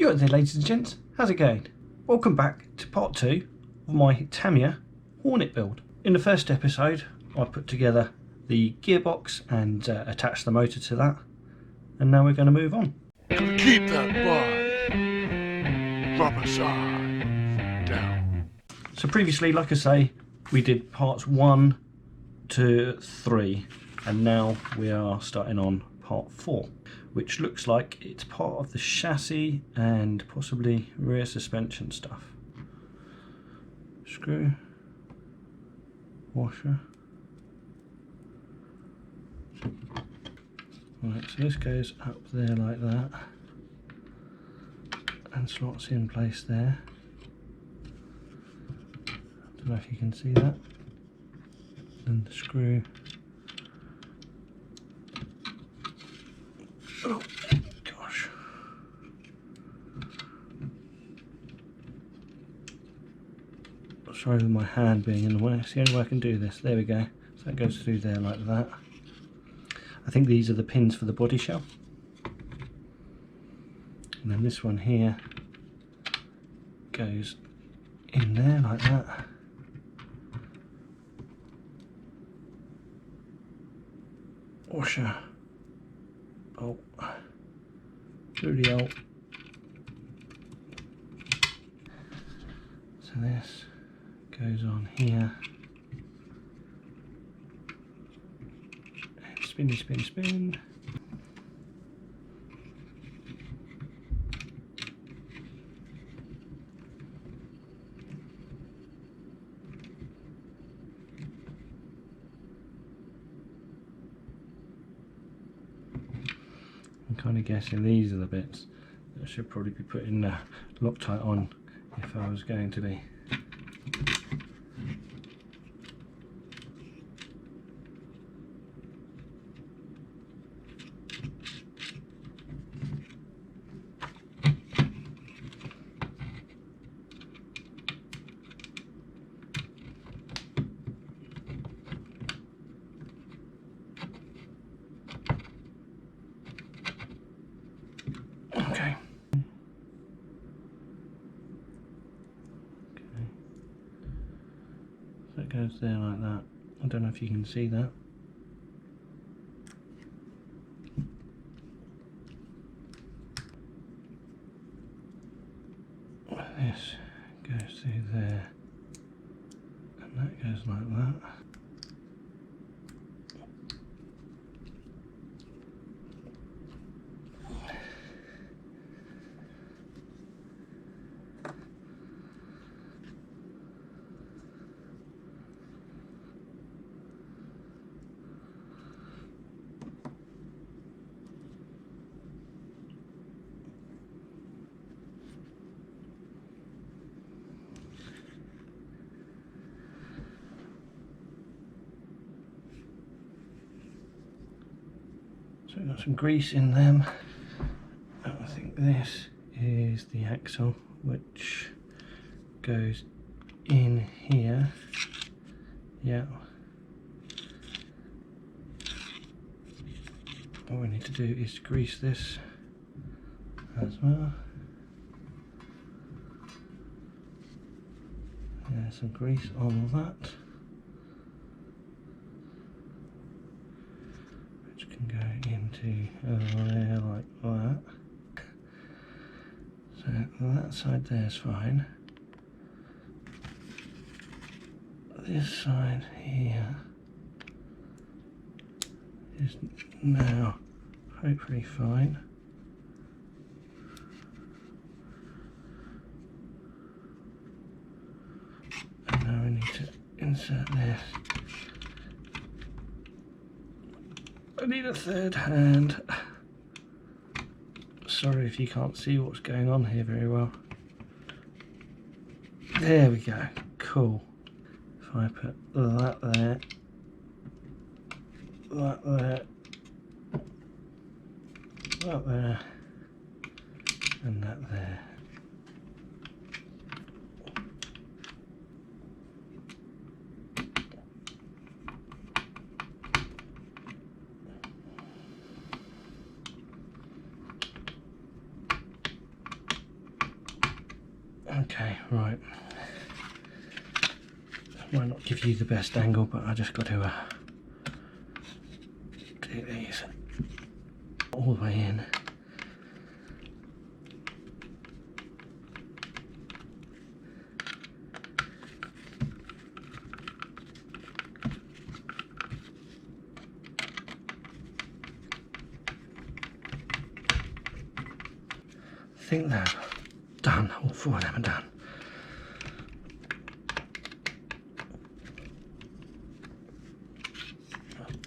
You're there, ladies and gents. How's it going? Welcome back to part 2 of my Tamiya Hornet build. In the first episode, I put together the gearbox and attached the motor to that, and now we're going to move on. Keep that butt. Rubber side down. So previously, like I say, we did parts 1 to 3, and now we are starting on part 4, which looks like it's part of the chassis and possibly rear suspension stuff. Screw, washer. Right, so this goes up there like that and slots in place there. Don't know if you can see that. And the screw. Oh gosh. Sorry with my hand being in the way. It's the only way I can do this. There we go. So that goes through there like that. I think these are the pins for the body shell. And then this one here goes in there like that. Washer. Oh, through the hole. So this goes on here. And spinny, spin, spin. I'm kind of guessing these are the bits that I should probably be putting Loctite on if I was going to be. Okay. So it goes there like that. I don't know if you can see that. This goes through there, and that goes like that. So we've got some grease in them. And I think this is the axle, which goes in here. Yeah. All we need to do is grease this as well. There's some grease on that, which can go into there like that. So that side there is fine. This side here is now hopefully fine. And now we need to insert this. I need a third hand. Sorry if you can't see what's going on here very well. There we go. Cool. If I put that there, that there, that there, and that there. Okay, right. Might not give you the best angle, but I just got to do these all the way in. I think they're done, all 4 of them are done.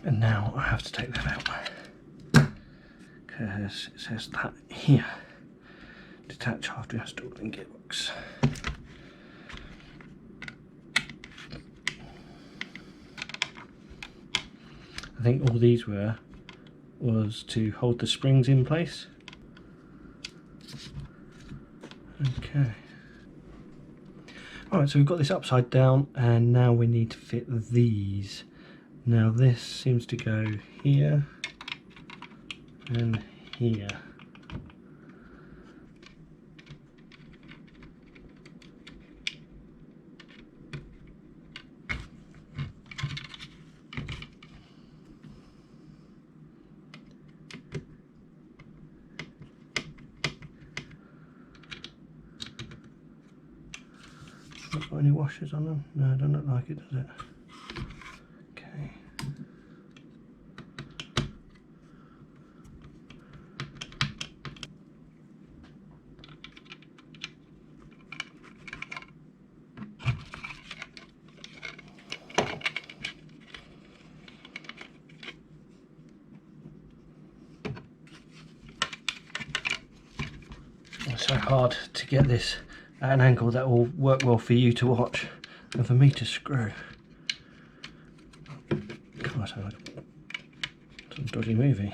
And now I have to take them out because it says that here, detach after installing gearbox. I think all these was to hold the springs in place. Okay. Alright, so we've got this upside down and now we need to fit these. Now this seems to go here and here. Not got any washers on them? No, it doesn't look like it, does it? Okay. It's so hard to get this at an angle that will work well for you to watch and for me to screw. God, I sound like some dodgy movie.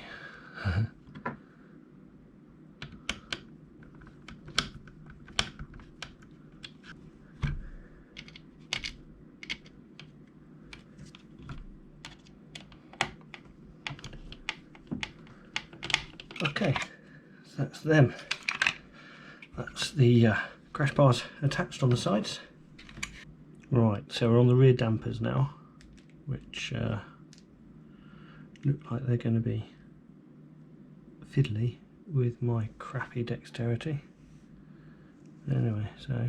Okay, so that's them. That's the crash bars attached on the sides. Right, so we're on the rear dampers now, which look like they're going to be fiddly with my crappy dexterity. Anyway, so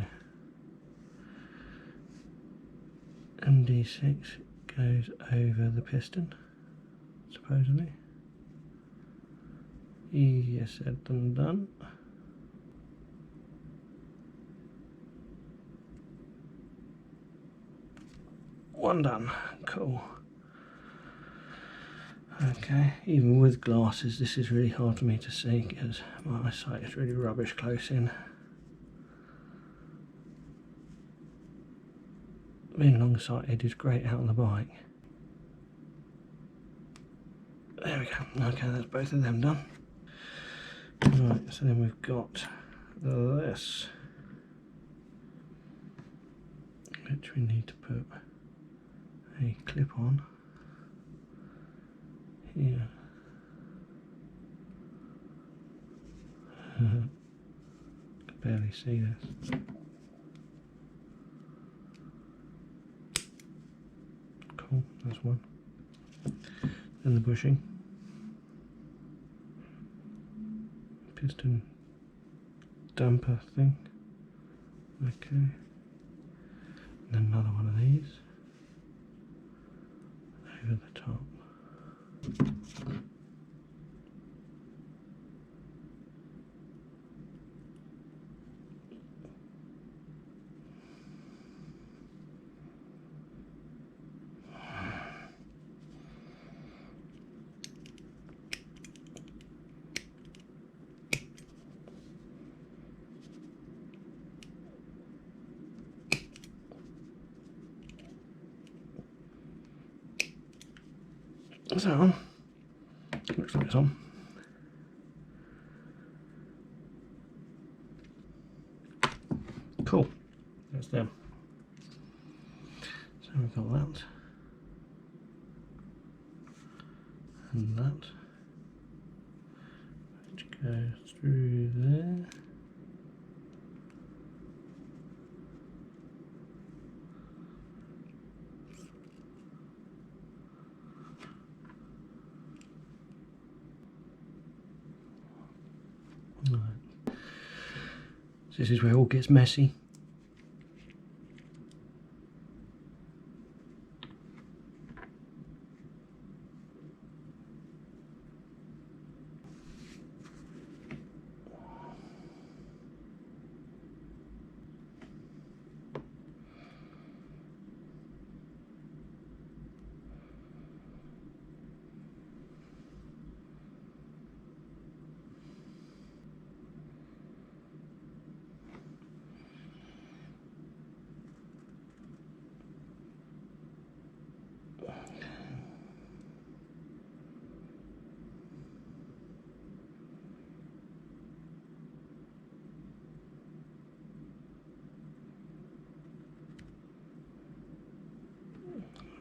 MD6 goes over the piston, supposedly. Easier said than done. One done, cool. Okay, even with glasses this is really hard for me to see because my eyesight is really rubbish close in. Being long-sighted is great out on the bike. There we go, okay, that's both of them done. Right, so then we've got this, which we need to put a clip on here. Can barely see this. Cool, that's one. And the bushing. Piston damper thing. Okay. And then another one of these over the top. Is that on? Looks like it's on. Cool. That's them. So we've got that. And that. Which goes through there. This is where it all gets messy.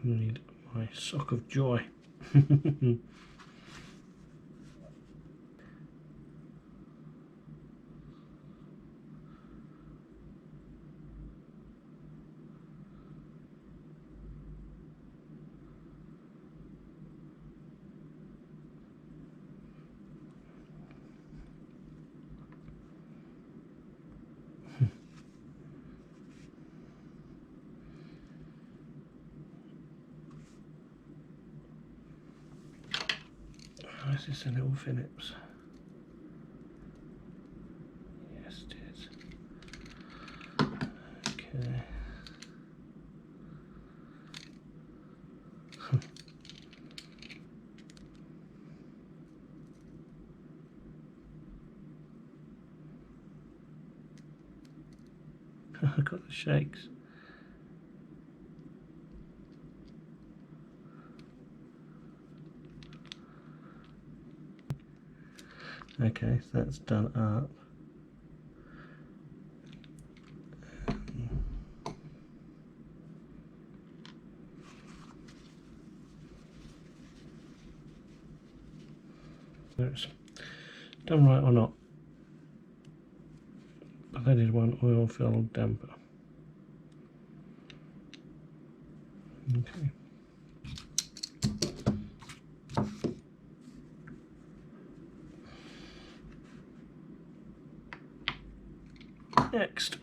I need my sock of joy. Is this a little Phillips? Yes, it is. Okay. I got the shakes. Okay, so that's done up. Whether it's done right or not. But that is one oil-filled damper. Okay. Next.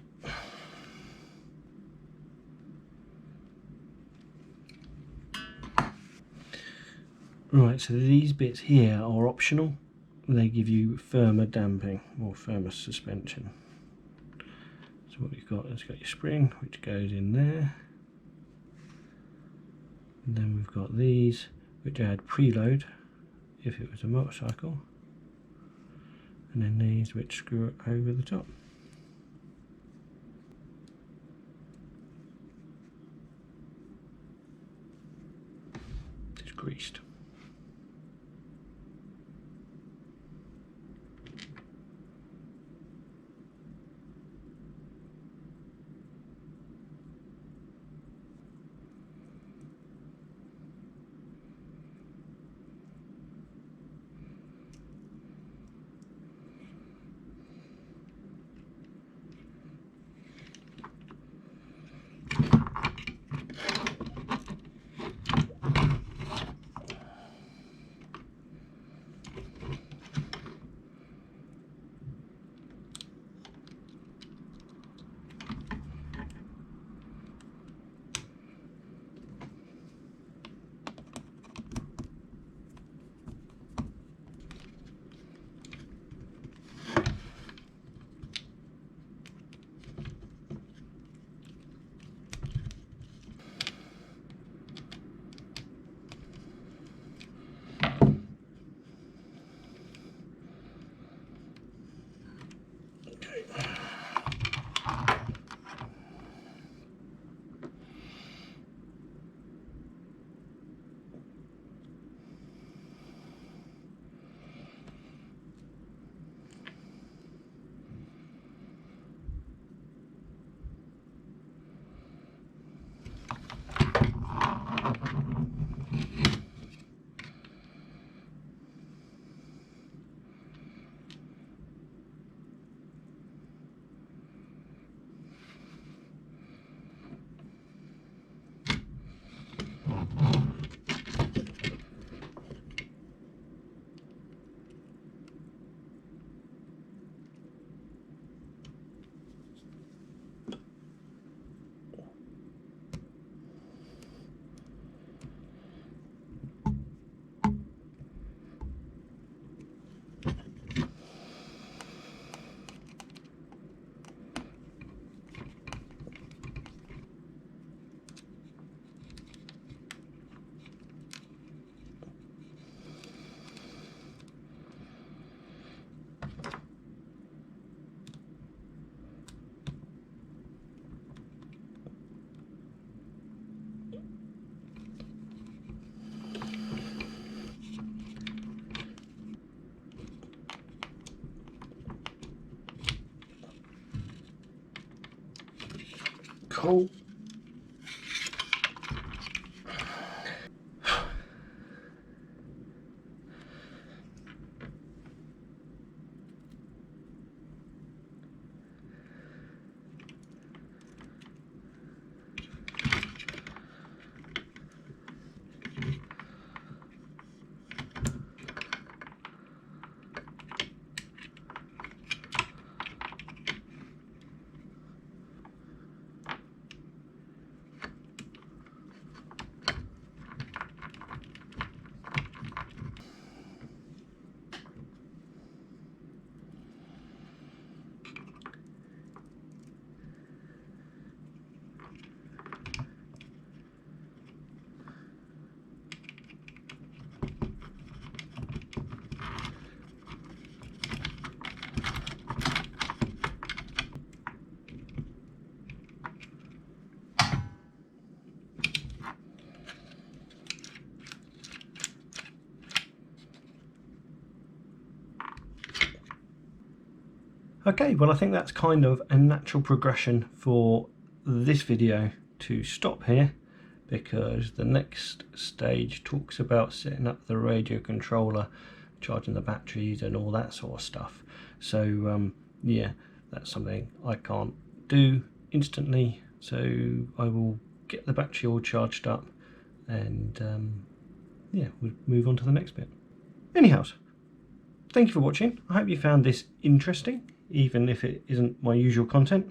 Right, so these bits here are optional. They give you firmer damping or firmer suspension. So what you've got is your spring, which goes in there. And then we've got these, which add preload if it was a motorcycle. And then these, which screw it over the top. It's greased. Cool. Okay, well I think that's kind of a natural progression for this video to stop here, because the next stage talks about setting up the radio controller, charging the batteries and all that sort of stuff. So yeah, that's something I can't do instantly, so I will get the battery all charged up and yeah, we'll move on to the next bit. Anyhow, thank you for watching. I hope you found this interesting, even if it isn't my usual content.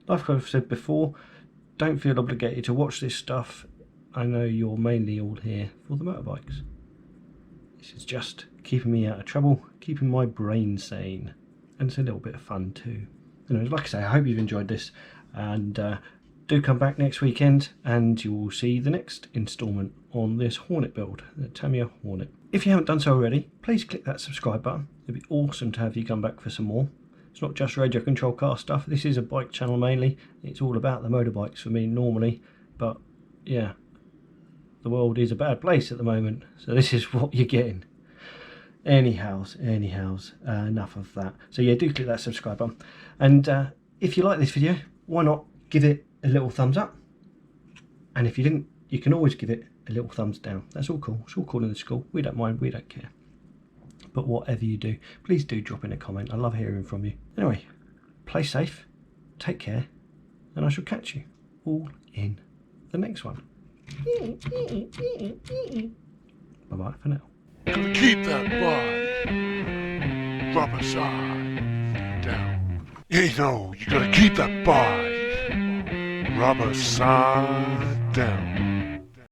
Like I've said before, don't feel obligated to watch this stuff. I know you're mainly all here for the motorbikes. This is just keeping me out of trouble, keeping my brain sane, and it's a little bit of fun too. Anyways, like I say, I hope you've enjoyed this, and do come back next weekend and you will see the next instalment on this Hornet build, the Tamiya Hornet. If you haven't done so already, please click that subscribe button. It'd be awesome to have you come back for some more. It's not just radio control car stuff. This is a bike channel mainly. It's all about the motorbikes for me normally, but yeah, the world is a bad place at the moment, so this is what you're getting. Anyhows, enough of that. So yeah, do click that subscribe button, and if you like this video, why not give it a little thumbs up, and if you didn't, you can always give it a little thumbs down. That's all cool. It's all cool in the school. We don't mind, we don't care. But whatever you do, please do drop in a comment. I love hearing from you. Anyway, play safe, take care, and I shall catch you all in the next one. Bye bye for now. Gotta keep that bike rubber side down. You know, you gotta keep that bike rubber side down.